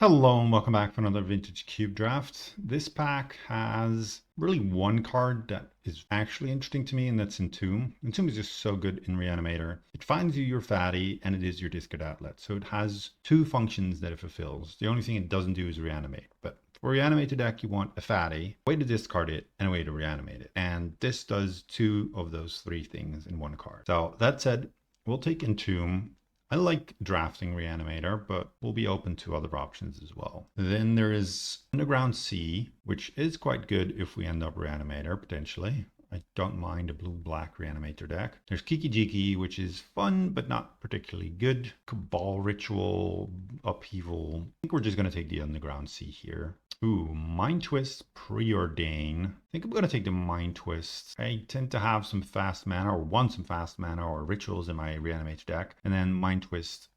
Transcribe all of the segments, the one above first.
Hello and welcome back for another vintage cube draft. This pack has really one card that is actually interesting to me, and that's Entomb. Entomb is just so good in Reanimator. It finds you your fatty and it is your discard outlet. So it has two functions that it fulfills. The only thing it doesn't do is reanimate. But for a reanimator deck, you want a fatty, a way to discard it, and a way to reanimate it. And this does two of those three things in one card. So that said, we'll take Entomb. I like drafting Reanimator, but we'll be open to other options as well. Then there is Underground Sea, which is quite good if we end up Reanimator, potentially. I don't mind a blue-black Reanimator deck. There's Kiki Jiki, which is fun, but not particularly good. Cabal Ritual, Upheaval. I think we're just going to take the Underground Sea here. Ooh, Mind Twist, Preordain. I think I'm going to take the Mind Twist. I tend to have some fast mana, or want some fast mana, or rituals in my Reanimator deck. And then Mind Twist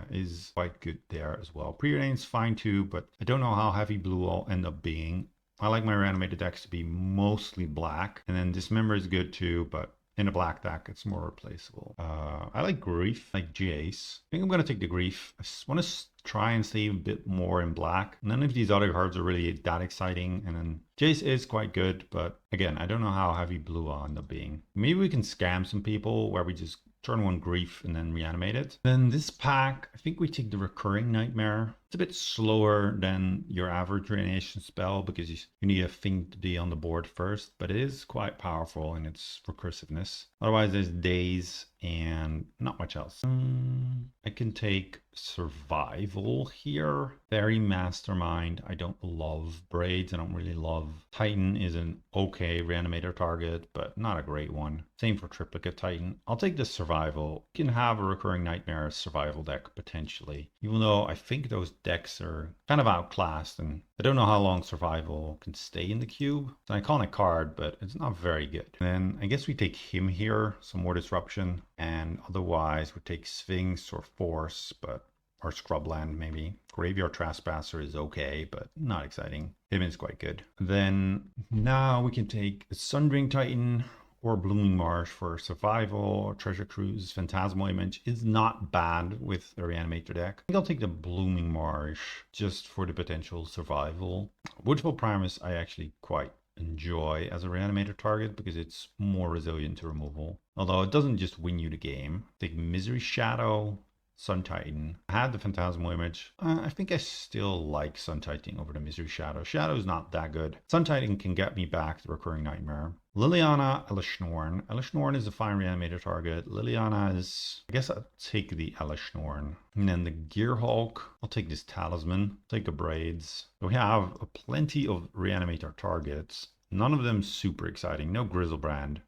is quite good there as well. Preordain's fine too, but I don't know how heavy blue will end up being. I like my Reanimator decks to be mostly black. And then Dismember is good too, but in a black deck, it's more replaceable. I like Grief, like Jace. I think I'm going to take the Grief. I just want to try and stay a bit more in black. None of these other cards are really that exciting. And then Jace is quite good, but again, I don't know how heavy blue will end up being. Maybe we can scam some people where we just turn one Grief and then reanimate it. Then this pack, I think we take the Recurring Nightmare. It's a bit slower than your average Reanimation spell because you need a thing to be on the board first, but it is quite powerful in its recursiveness. Otherwise, there's Daze and not much else. I can take Survival here. Very Mastermind. I don't love Braids. I don't really love Titan is an okay Reanimator target, but not a great one. Same for Triplicate Titan. I'll take the Survival. You can have a Recurring Nightmare survival deck potentially, even though I think those decks are kind of outclassed, and I don't know how long Survival can stay in the cube. It's an iconic card, but it's not very good. And then I guess we take him here, some more disruption, and otherwise we take Sphinx or Force, but or Scrubland maybe. Graveyard Trespasser is okay, but not exciting. Him is quite good. Then now we can take a Sundering Titan or Blooming Marsh for survival. Treasure Cruise, Phantasmal Image is not bad with a Reanimator deck. I think I'll take the Blooming Marsh just for the potential survival. Woodfall Primus I actually quite enjoy as a Reanimator target because it's more resilient to removal. Although it doesn't just win you the game. Take Misery Shadow, Sun Titan. I had the Phantasmal Image. I think I still like Sun Titan over the Misery Shadow. Shadow's not that good. Sun Titan can get me back the Recurring Nightmare. Liliana, Elishnorn. Elishnorn is a fine Reanimator target. Liliana is... I guess I'll take the Elishnorn. And then the Gearhulk. I'll take this Talisman. I'll take the Braids. We have plenty of Reanimator targets. None of them super exciting. No Grizzlebrand.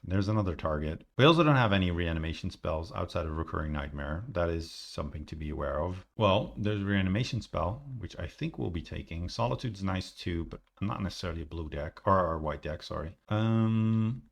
There's another target. We also don't have any reanimation spells outside of Recurring Nightmare. That is something to be aware of. Well, there's a reanimation spell, which I think we'll be taking. Solitude's nice too, but not necessarily a blue deck, or a white deck, sorry.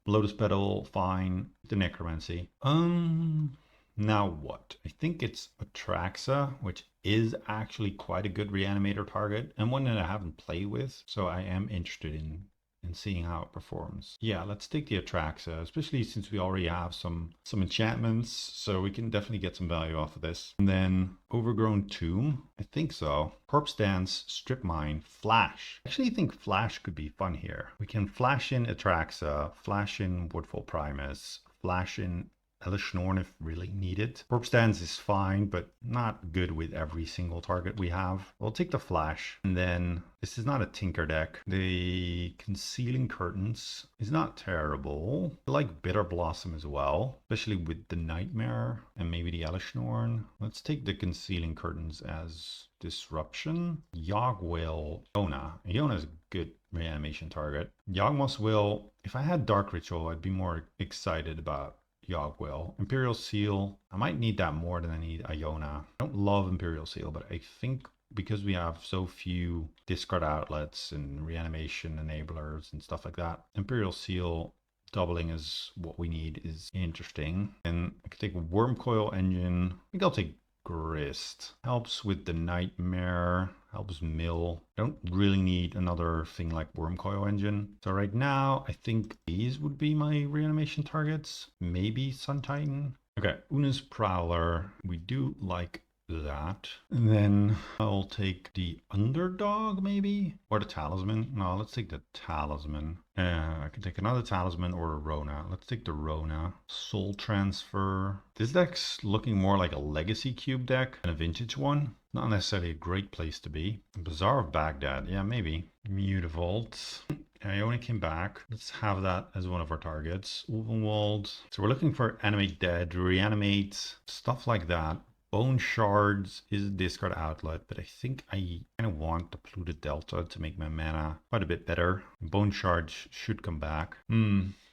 Lotus Petal, fine. The Necromancy. Now what? I think it's Atraxa, which is actually quite a good reanimator target, and one that I haven't played with, so I am interested in seeing how it performs. Yeah, let's take the Atraxa, especially since we already have some enchantments, so we can definitely get some value off of this. And then Overgrown Tomb, I think so. Corpse Dance, Strip Mine, Flash. I actually think Flash could be fun here. We can flash in Atraxa, flash in Woodfall Primus, flash in Elishnorn if really needed. Corpse Dance is fine, but not good with every single target we have. We'll take the Flash. And then this is not a Tinker deck. The Concealing Curtains is not terrible. I like Bitter Blossom as well, especially with the Nightmare and maybe the Elishnorn. Let's take the Concealing Curtains as disruption. Yogg-Will, Iona. Iona is a good reanimation target. Yawgmoth's Will, if I had Dark Ritual, I'd be more excited about Yogg-Will. Imperial Seal, I might need that more than I need Iona. I don't love Imperial Seal, but I think because we have so few discard outlets and reanimation enablers and stuff like that, Imperial Seal doubling is what we need is interesting. And I could take Wormcoil Engine. I think I'll take Grist. Helps with the Nightmare, helps mill. Don't really need another thing like Wormcoil Engine. So right now, I think these would be my reanimation targets. Maybe Sun Titan. Okay, Una's Prowler. We do like that. And then I'll take the underdog maybe, or the talisman. No, let's take the talisman. I can take another talisman or a Rona. Let's take the Rona. Soul transfer. This deck's looking more like a legacy cube deck than a vintage one. Not necessarily a great place to be. Bazaar of Baghdad. Yeah, maybe. Mutavault. Iona came back. Let's have that as one of our targets. Ulvenwald. So we're looking for Animate Dead, Reanimate, stuff like that. Bone Shards is a discard outlet, but I think I kind of want the Polluted Delta to make my mana quite a bit better. Bone Shards should come back.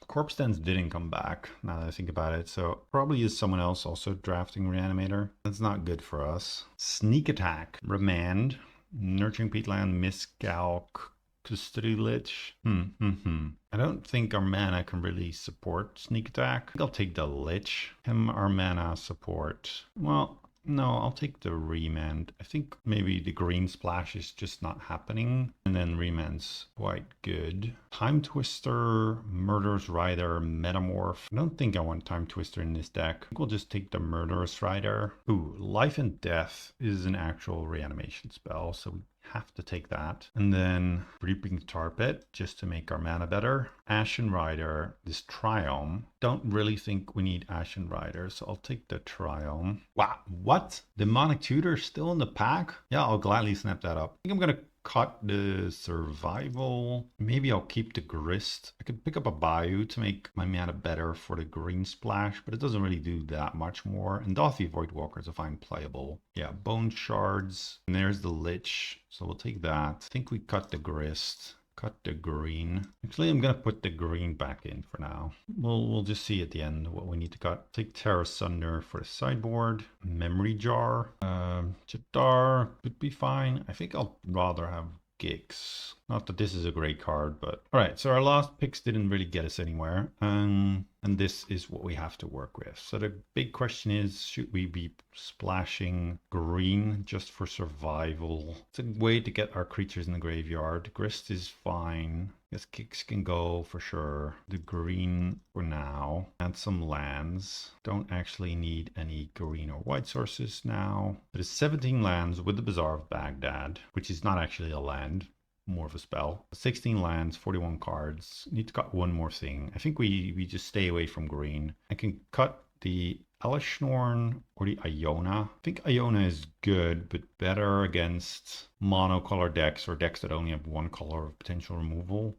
Corpse Dens didn't come back, now that I think about it, so probably is someone else also drafting Reanimator. That's not good for us. Sneak Attack, Remand, Nurturing Peatland, Miscalc, Custody Lich. I don't think our mana can really support Sneak Attack. I think I'll take the Lich. Him, our mana support. Well, no, I'll take the Remand. I think maybe the green splash is just not happening. And then Remand's quite good. Time Twister, Murderous Rider, Metamorph. I don't think I want Time Twister in this deck. I think we'll just take the Murderous Rider. Ooh, Life and Death is an actual reanimation spell, so we have to take that. And then Reaping Tar Pit just to make our mana better. Ashen Rider, this Triumph. Don't really think we need Ashen Rider, so I'll take the Triumph. Wow, what? Demonic Tutor still in the pack? Yeah, I'll gladly snap that up. I think I'm gonna cut the Survival. Maybe I'll keep the Grist. I could pick up a Bayou to make my mana better for the green splash, but it doesn't really do that much more. And Dothy Voidwalkers I find playable. Yeah, Bone Shards. And there's the Lich. So we'll take that. I think we cut the Grist. Cut the green. Actually, I'm gonna put the green back in for now. We'll just see at the end what we need to cut. Take Terra Sunder for the sideboard. Memory Jar. Jadar could be fine. I think I'll rather have Gix. Not that this is a great card, but all right. So our last picks didn't really get us anywhere, and this is what we have to work with. So the big question is, should we be splashing green just for survival? It's a way to get our creatures in the graveyard. Grist is fine. I guess Kicks can go for sure. The green for now. And some lands. Don't actually need any green or white sources now. But it's 17 lands with the Bazaar of Baghdad, which is not actually a land, more of a spell. 16 lands, 41 cards. Need to cut one more thing. I think we just stay away from green. I can cut the Elishnorn or the Iona. I think Iona is good, but better against monocolor decks or decks that only have one color of potential removal.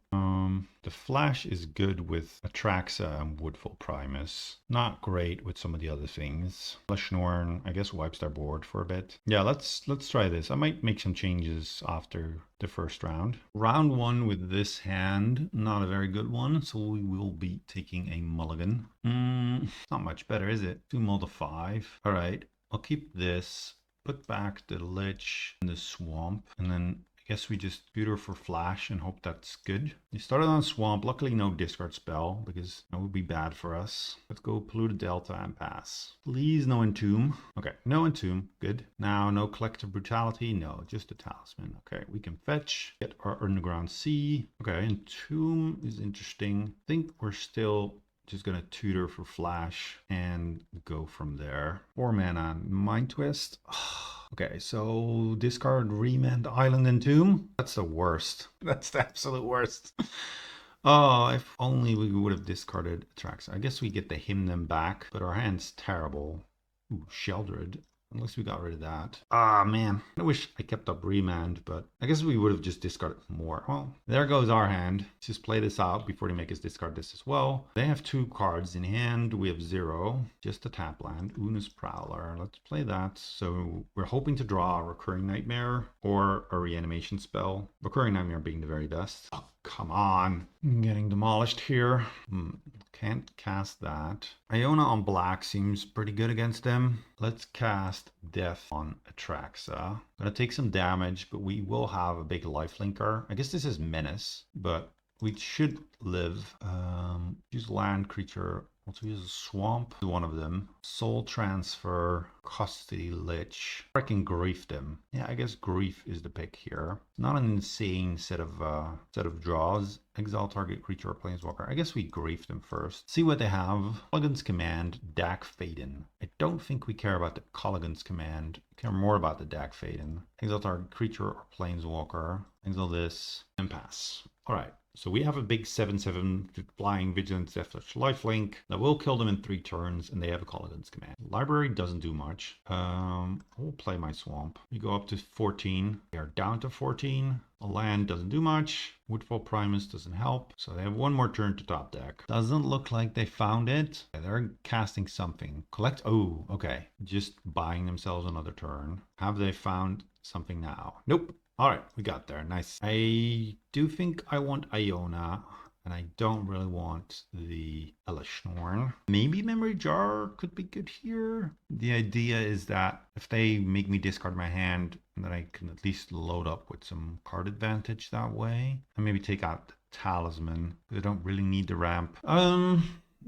The Flash is good with Atraxa and Woodfall Primus. Not great with some of the other things. Elishnorn, I guess, wipes their board for a bit. Yeah, let's try this. I might make some changes after the first round. Round one with this hand, not a very good one, so we will be taking a mulligan. Not much better, is it? 2 mull to 5. All right, I'll keep this. Put back the Lich and the Swamp, and then I guess we just tutor for Flash and hope that's good. You started on Swamp, luckily no discard spell, because that would be bad for us. Let's go Polluted Delta and pass. Please no Entomb. Okay, no Entomb, good. Now no Collective Brutality, no, just a Talisman. Okay, we can fetch, get our Underground Sea. Okay, Entomb is interesting. I think we're still just gonna tutor for Flash and go from there. 4 mana, Mind Twist. Okay, so discard Remand Island Entomb. That's the worst. That's the absolute worst. Oh, if only we would have discarded Atraxa. I guess we get to hymn them back, but our hand's terrible. Ooh, Sheldred. Unless we got rid of that. Ah, man. I wish I kept up Remand, but I guess we would have just discarded more. Well, there goes our hand. Let's just play this out before they make us discard this as well. They have 2 cards in hand. We have 0. Just a tap land. Una's Prowler. Let's play that. So we're hoping to draw a Recurring Nightmare or a Reanimation spell. Recurring Nightmare being the very best. Oh, come on. I'm getting demolished here. Can't cast that. Iona on black seems pretty good against them. Let's cast Death on Atraxa. Gonna take some damage, but we will have a big lifelinker. I guess this is Menace, but we should live. Use land creature Also use a swamp. One of them. Soul transfer. Custody lich. I can grief them. Yeah, I guess grief is the pick here. Not an insane set of draws. Exile target creature or planeswalker. I guess we grief them first. See what they have. Colligan's Command. Dak Faden. I don't think we care about the Colligan's Command. We care more about the Dak Faden. Exile target creature or planeswalker. Exile this and pass. All right. So we have a big 7/7 flying Vigilance Deathwatch lifelink that will kill them in 3 turns, and they have a Colligan's Command. Library doesn't do much. I'll play my swamp. We go up to 14. We are down to 14. A land doesn't do much. Woodfall Primus doesn't help. So they have one more turn to top deck. Doesn't look like they found it. They're casting something. Collect. Oh, okay. Just buying themselves another turn. Have they found something now? Nope. All right, we got there. Nice. I do think I want Iona, and I don't really want the Elishnorn. Maybe Memory Jar could be good here. The idea is that if they make me discard my hand, then I can at least load up with some card advantage that way. And maybe take out the Talisman, because I don't really need the ramp.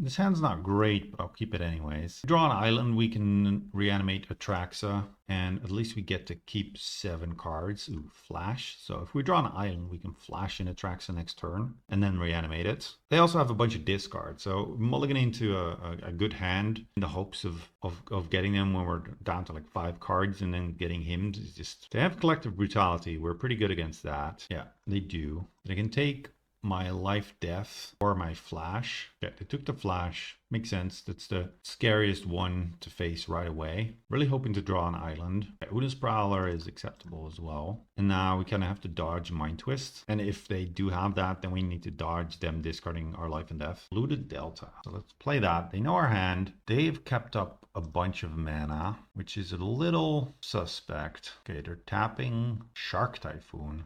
This hand's not great, but I'll keep it anyways. Draw an island, we can reanimate Atraxa, and at least we get to keep 7 cards. Ooh, flash. So if we draw an island, we can flash in Atraxa next turn, and then reanimate it. They also have a bunch of discards, so mulliganing into a good hand in the hopes of getting them when we're down to like 5 cards, and then getting him is just... They have Collective Brutality, we're pretty good against that. Yeah, they do. They can take my life death or my flash. Yeah, they took the flash. Makes sense. That's the scariest one to face right away. Really hoping to draw an island. Uda's Prowler is acceptable as well. And now we kind of have to dodge Mind Twist. And if they do have that, then we need to dodge them discarding our life and death. Looted Delta. So let's play that. They know our hand. They've kept up a bunch of mana, which is a little suspect. Okay, they're tapping Shark Typhoon.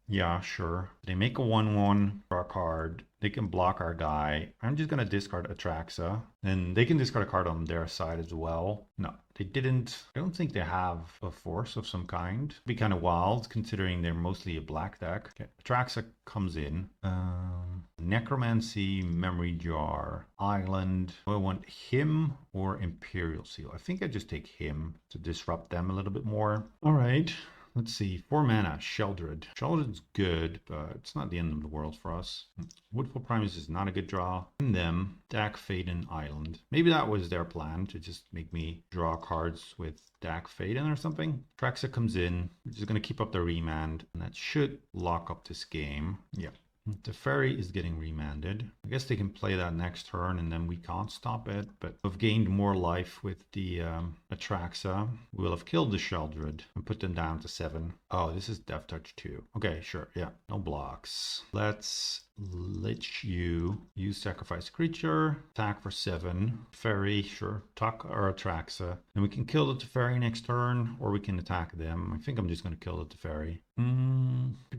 Yeah, sure. They make a 1/1 for a card. They can block our guy. I'm just going to discard Atraxa. And they can discard a card on their side as well. No, they didn't. I don't think they have a force of some kind. It'd be kind of wild considering they're mostly a black deck. Okay, Atraxa comes in. Necromancy, Memory Jar, Island. Do I want him or Imperial Seal? I think I just take him to disrupt them a little bit more. All right. Let's see, 4 mana, Sheldred. Sheldred's good, but it's not the end of the world for us. Woodfall Primus is not a good draw. And them, Dak Faden Island. Maybe that was their plan, to just make me draw cards with Dak Faden or something. Atraxa comes in, which is going to keep up the remand, and that should lock up this game. Yeah. The Ferry is getting remanded. I guess they can play that next turn and then we can't stop it, but we've gained more life with the Atraxa. We'll have killed the Sheldred and put them down to 7. Oh, this is Death Touch 2. Okay, sure, yeah, no blocks. Let's lich you. Use Sacrifice Creature. Attack for 7. Ferry, sure. Tuck or Atraxa. And we can kill the Teferi next turn, or we can attack them. I think I'm just going to kill the Teferi.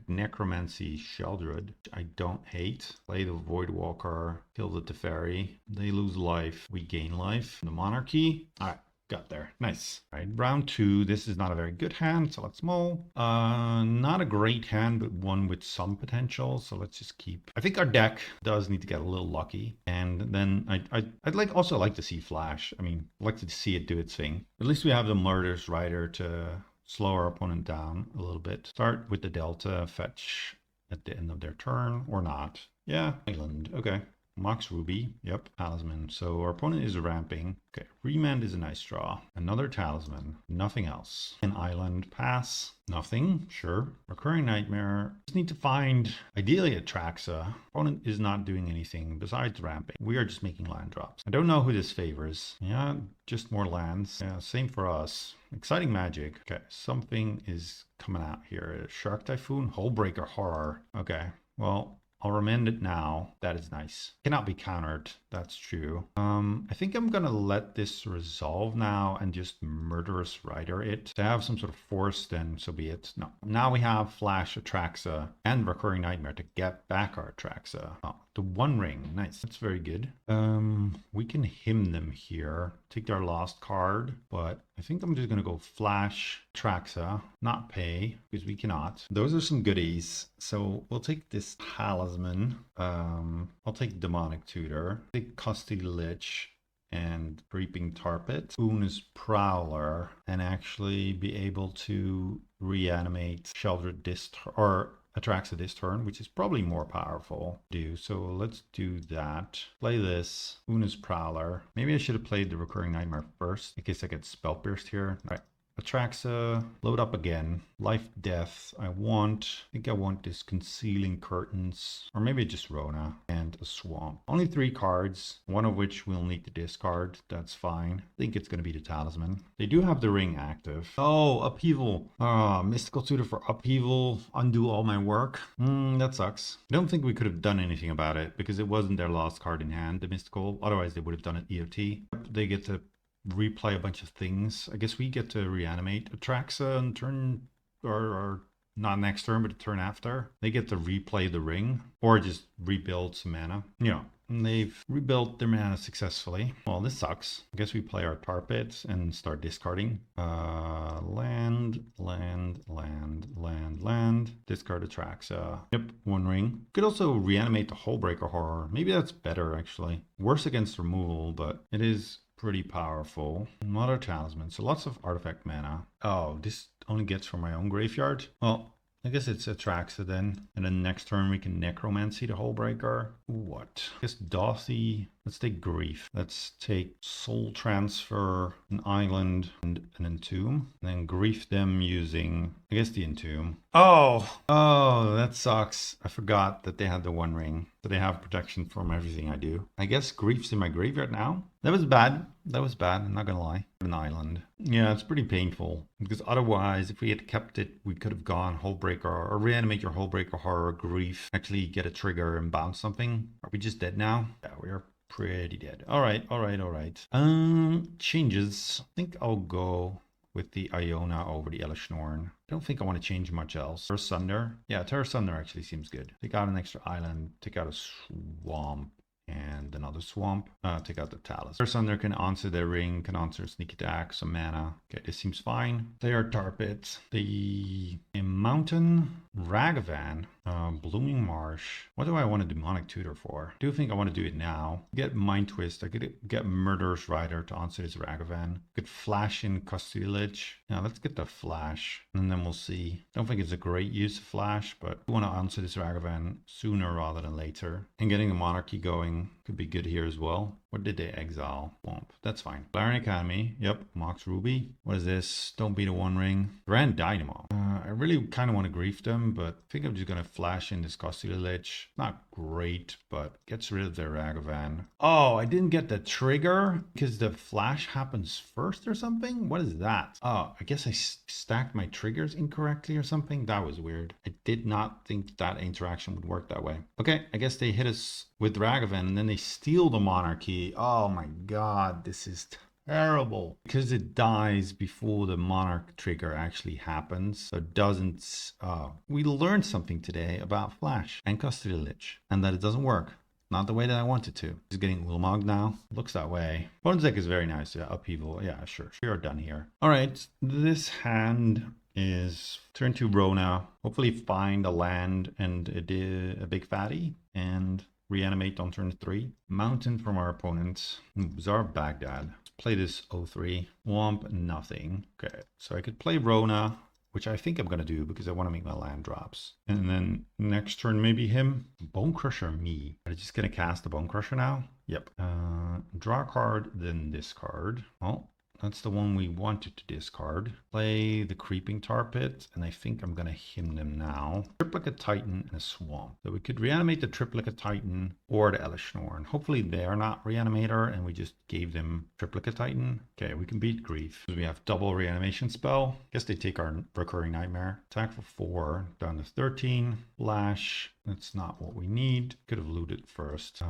Necromancy Sheldred, I don't hate. Play the Voidwalker, kill the Teferi. They lose life, we gain life. The Monarchy. Alright, got there. Nice. Alright, round 2. This is not a very good hand, so let's mull. Not a great hand, but one with some potential, so let's just keep. I think our deck does need to get a little lucky, and then I'd also like to see Flash. I mean, I'd like to see it do its thing. At least we have the Murderous Rider to slow our opponent down a little bit. Start with the Delta, fetch at the end of their turn, or not. Yeah, Island, okay. Mox Ruby, yep, Talisman. So our opponent is ramping. Okay, Remand is a nice draw. Another Talisman, nothing else. An Island, pass, nothing, sure. Recurring Nightmare, just need to find, ideally, Atraxa. Opponent is not doing anything besides ramping. We are just making land drops. I don't know who this favors. Yeah, just more lands. Yeah, same for us. Exciting Magic. Okay, something is coming out here. Shark Typhoon, Hullbreaker Horror. Okay, well, I'll remand it now. That is nice. Cannot be countered. That's true. I think I'm gonna let this resolve now and just Murderous Rider it. To have some sort of force, then so be it. No. Now we have Flash, Atraxa, and Recurring Nightmare to get back our Atraxa. Oh, the One Ring. Nice. That's very good. We can hymn them here. Take their lost card, but I think I'm just gonna go Flash, Atraxa, not pay, because we cannot. Those are some goodies. So we'll take this Talisman. I'll take Demonic Tutor. Take take Custody Lich and Creeping Tarpit, Una's Prowler, and actually be able to reanimate Sheldred this or Atraxa this turn, which is probably more powerful to do. So let's do that. Play this, Una's Prowler. Maybe I should have played the Recurring Nightmare first in case I get Spell Pierced here. All right. Atraxa, load up again. Life, death. I think I want this Concealing Curtains, or maybe just Rona and a Swamp. Only 3 cards, one of which we'll need to discard. That's fine. I think it's going to be the Talisman. They do have the ring active. Oh, Upheaval. Mystical Tutor for Upheaval. Undo all my work. That sucks. I don't think we could have done anything about it because it wasn't their last card in hand, the Mystical. Otherwise, they would have done it EOT. They get to replay a bunch of things. I guess we get to reanimate Atraxa and turn, or not next turn, but the turn after. They get to replay the ring or just rebuild some mana. Yeah, and they've rebuilt their mana successfully. Well, this sucks. I guess we play our tar pits and start discarding. Land. Discard Atraxa. Yep, 1 ring. Could also reanimate the Hullbreaker Horror. Maybe that's better, actually. Worse against removal, but it is pretty powerful. Another Talisman, so lots of artifact mana. Oh, this only gets from my own graveyard. Well, I guess it's Atraxa then. And then next turn we can Necromancy the Hullbreaker. What? I guess Dothy. Let's take Grief. Let's take Soul Transfer, an Island, and an Entomb. And then Grief them using, I guess, the Entomb. Oh, that sucks. I forgot that they had the 1 ring. So they have protection from everything I do. I guess Grief's in my graveyard now. That was bad. I'm not gonna lie. An Island. Yeah, it's pretty painful. Because otherwise, if we had kept it, we could have gone Hullbreaker or reanimate your Hullbreaker Horror, Grief, actually get a trigger and bounce something. Are we just dead now? Yeah, we are pretty dead. All right. Changes. I think I'll go with the Iona over the Elishnorn. I don't think I want to change much else. Terra Sunder. Yeah, Terra Sunder actually seems good. Take out an extra island. Take out a swamp. And another swamp. Take out the Talus. Terra Sunder can answer their ring, can answer sneak attack, some mana. Okay, this seems fine. They are tar pits. The Mountain, Ragavan, Blooming Marsh. What do I want a Demonic Tutor for? I do think I want to do it now. Get Mind Twist. I could get Murderous Rider to answer this Ragavan. Could flash in Custody Lich. Now let's get the flash and then we'll see. Don't think it's a great use of flash, but I want to answer this Ragavan sooner rather than later. And getting the Monarchy going could be good here as well. What did they exile? Womp. That's fine. Larian Academy. Yep. Mox Ruby. What is this? Don't beat a 1 ring. Grand Dynamo. I really kind of want to grief them, but I think I'm just going to flash in this Custody Lich. Not great, but gets rid of their Ragavan. Oh, I didn't get the trigger because the flash happens first or something? What is that? Oh, I guess I stacked my triggers incorrectly or something. That was weird. I did not think that interaction would work that way. Okay, I guess they hit us with Ragavan and then they steal the Monarchy. Oh my god, this is terrible. Because it dies before the Monarch trigger actually happens. So it doesn't... we learned something today about Flash and Custody Lich. And that it doesn't work. Not the way that I want it to. It's getting Ulamog now. Looks that way. Opponent's deck is very nice. Yeah, Upheaval. Yeah, sure. We are done here. Alright, this hand is turn to Rona. Hopefully find a land and a big fatty. And reanimate on turn 3. Mountain from our opponent. Bizarre Baghdad. Let's play this 0-3. Womp, nothing. Okay, so I could play Rona, which I think I'm going to do because I want to make my land drops. And then next turn, maybe him. Bone Crusher me. Are you just going to cast the Bone Crusher now? Yep. Draw a card, then discard. Well, that's the one we wanted to discard. Play the Creeping Tar Pit, and I think I'm going to hymn them now. Triplicate Titan and a Swamp. So we could reanimate the Triplicate Titan or the Elishnorn. Hopefully they're not Reanimator, and we just gave them Triplicate Titan. Okay, we can beat Grief. We have double reanimation spell. Guess they take our Recurring Nightmare. Attack for 4, down to 13. Flash. That's not what we need. Could have looted first.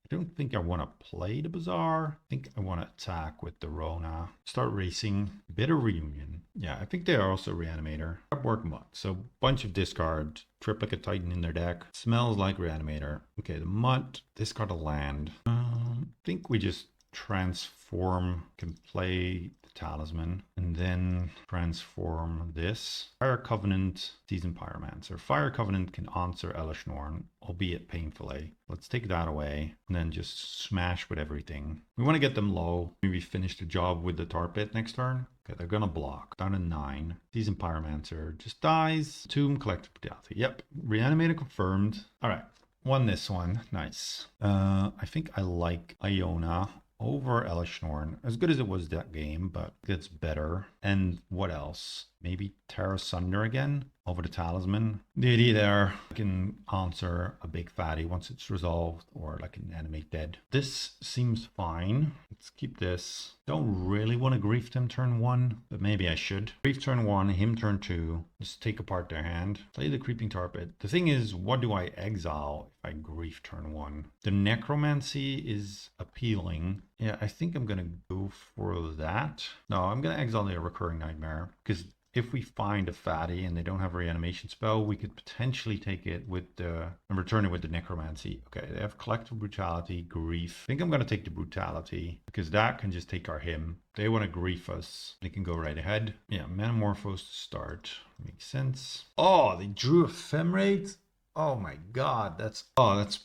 I don't think I want to play the Bazaar. I think I want to attack with the Rona. Start racing. Bitter Reunion. Yeah, I think they are also Reanimator. Work Mutt. So bunch of discard. Triplicate Titan in their deck. Smells like Reanimator. Okay, the Mutt. Discard a land. I think we just transform, can play the talisman, and then transform this. Fire Covenant, Seasoned Pyromancer. Fire Covenant can answer Elish Norn, albeit painfully. Let's take that away, and then just smash with everything. We want to get them low. Maybe finish the job with the tar pit next turn. Okay, they're gonna block. Down to 9. Seasoned Pyromancer just dies. Tomb, Collective Brutality. Yep, Reanimator confirmed. All right. Won this one. Nice. I think I like Iona over Elish Norn. As good as it was that game, but it's better. And what else? Maybe Terra Sunder again over the Talisman. The idea there, I can answer a big fatty once it's resolved, or I can animate dead. This seems fine. Let's keep this. Don't really want to grief them turn 1, but maybe I should. Grief turn 1, him turn 2. Just take apart their hand. Play the Creeping Tar Pit. The thing is, what do I exile if I grief turn 1? The Necromancy is appealing. Yeah, I think I'm going to go for that. No, I'm going to exile the Recurring Nightmare, because if we find a fatty and they don't have a reanimation spell, we could potentially take it with the and return it with the necromancy. Okay, they have collective brutality, grief. I think I'm gonna take the brutality because that can just take our him. They want to grief us. They can go right ahead. Yeah, Metamorphose to start. Makes sense. Oh, they drew Ephemerate. Oh my god, that's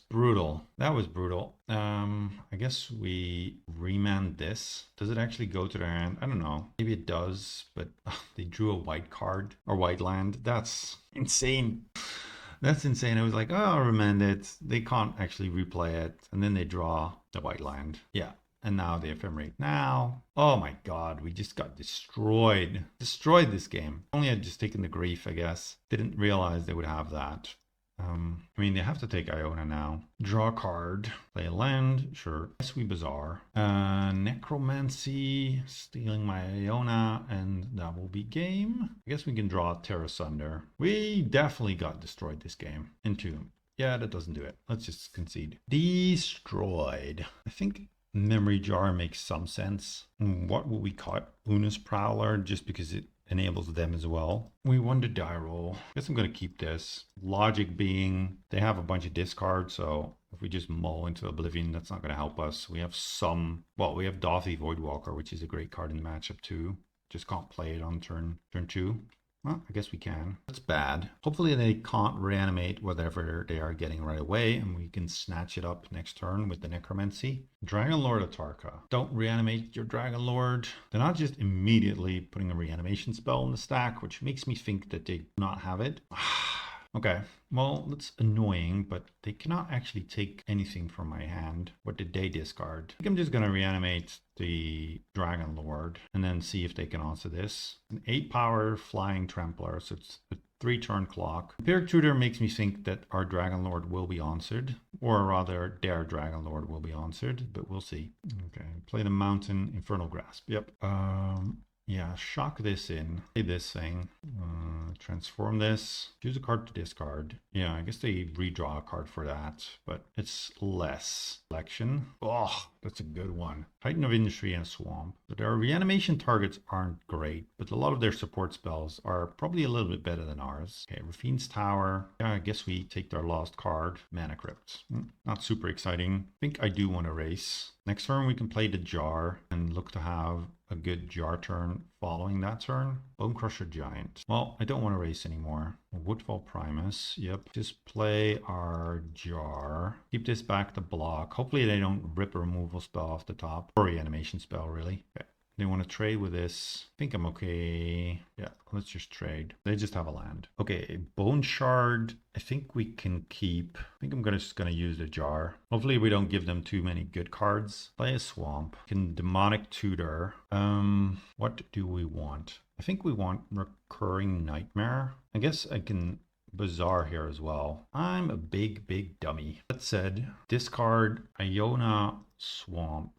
brutal. That was brutal. I guess we remand this. Does it actually go to their hand? I don't know. Maybe it does, but they drew a white card or white land. That's insane. That's insane. I was like, oh, I'll remand it. They can't actually replay it. And then they draw the white land. Yeah. And now they ephemerate now. Oh my god, we just got destroyed. Destroyed this game. Only had just taken the grief, I guess. Didn't realize they would have that. I mean, they have to take Iona now. Draw a card. Play a land. Sure. Yes, we Bazaar. Necromancy. Stealing my Iona. And that will be game. I guess we can draw Terra Sunder. We definitely got destroyed this game. Entomb. Yeah, that doesn't do it. Let's just concede. Destroyed. I think Memory Jar makes some sense. What will we cut? Una's Prowler, just because it enables them as well. We won the die roll. I guess I'm going to keep this. Logic being, they have a bunch of discards, so if we just mull into Oblivion, that's not going to help us. We have some, well, we have Dothy Voidwalker, which is a great card in the matchup too. Just can't play it on turn 2. Well, I guess we can. That's bad. Hopefully they can't reanimate whatever they are getting right away, and we can snatch it up next turn with the Necromancy. Dragon Lord Atraxa. Don't reanimate your Dragon Lord. They're not just immediately putting a reanimation spell in the stack, which makes me think that they do not have it. Okay, well, that's annoying, but they cannot actually take anything from my hand. What did they discard? I think I'm just going to reanimate the Dragon Lord and then see if they can answer this. An 8 power flying trampler, so it's a 3-turn clock. Empiric Tutor makes me think that our Dragon Lord will be answered, or rather their Dragon Lord will be answered, but we'll see. Okay, play the Mountain Infernal Grasp. Yep. Yeah, shock this in. Play this thing. Transform this. Choose a card to discard. Yeah, I guess they redraw a card for that, but it's less selection. Oh, that's a good one. Titan of Industry and Swamp. So their reanimation targets aren't great, but a lot of their support spells are probably a little bit better than ours. Okay, Rafine's Tower. Yeah, I guess we take their lost card. Mana Crypt. Not super exciting. I think I do want to race. Next turn we can play the Jar and look to have a good Jar turn following that turn. Bone Crusher Giant. Well, I don't want to race anymore. Woodfall Primus. Yep. Just play our Jar. Keep this back to block. Hopefully they don't rip a removal spell off the top. Or reanimation spell, really. Okay. They want to trade with this. I think I'm okay. Yeah, let's just trade. They just have a land. Okay, Bone Shard. I think we can keep. I think I'm just gonna use the Jar. Hopefully we don't give them too many good cards. Play a Swamp. Can Demonic Tutor. What do we want? I think we want Recurring Nightmare. I guess I can Bazaar here as well. I'm a big dummy. That said, discard Iona, Swamp.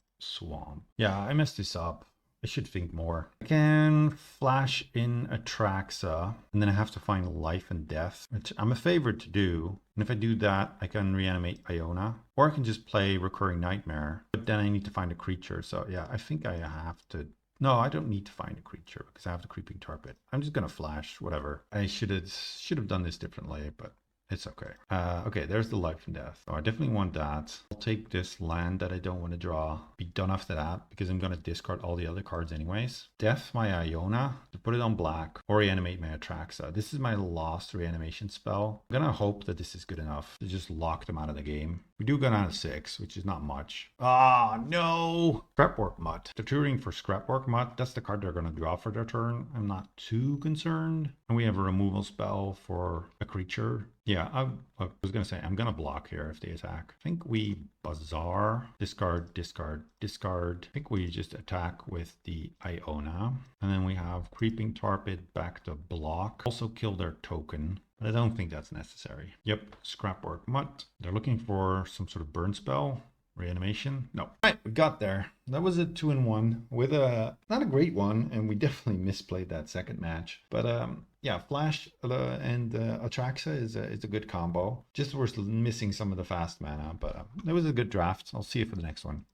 Yeah, I messed this up. I should think more. I can flash in Atraxa, and then I have to find life and death, which I'm a favorite to do. And if I do that, I can reanimate Iona. Or I can just play Recurring Nightmare, but then I need to find a creature. So yeah, I think I have to... No, I don't need to find a creature because I have the Creeping Tar Pit. I'm just going to flash, whatever. I should have done this differently, but It's okay. Okay, there's the life and death. So I definitely want that. I'll take this land that I don't want to draw. Be done after that because I'm going to discard all the other cards anyways. Death my Iona to put it on black or reanimate my Atraxa. This is my last reanimation spell. I'm going to hope that this is good enough to just lock them out of the game. We do go down to 6, which is not much. Ah, no! Scrapwork Mutt. They're tutoring for Scrapwork Mutt. That's the card they're going to draw for their turn. I'm not too concerned. And we have a removal spell for a creature. Yeah, I was going to say, I'm going to block here if they attack. I think we Bazaar, discard, discard, discard. I think we just attack with the Iona. And then we have Creeping Tarpid back to block. Also kill their token. But I don't think that's necessary. Yep, Scrapwork Mutt. They're looking for some sort of burn spell. Reanimation? No. All right, we got there. That was a 2-in-1 with not a great one, and we definitely misplayed that second match. But yeah, Flash and Atraxa is a good combo. Just we're missing some of the fast mana, but it was a good draft. I'll see you for the next one.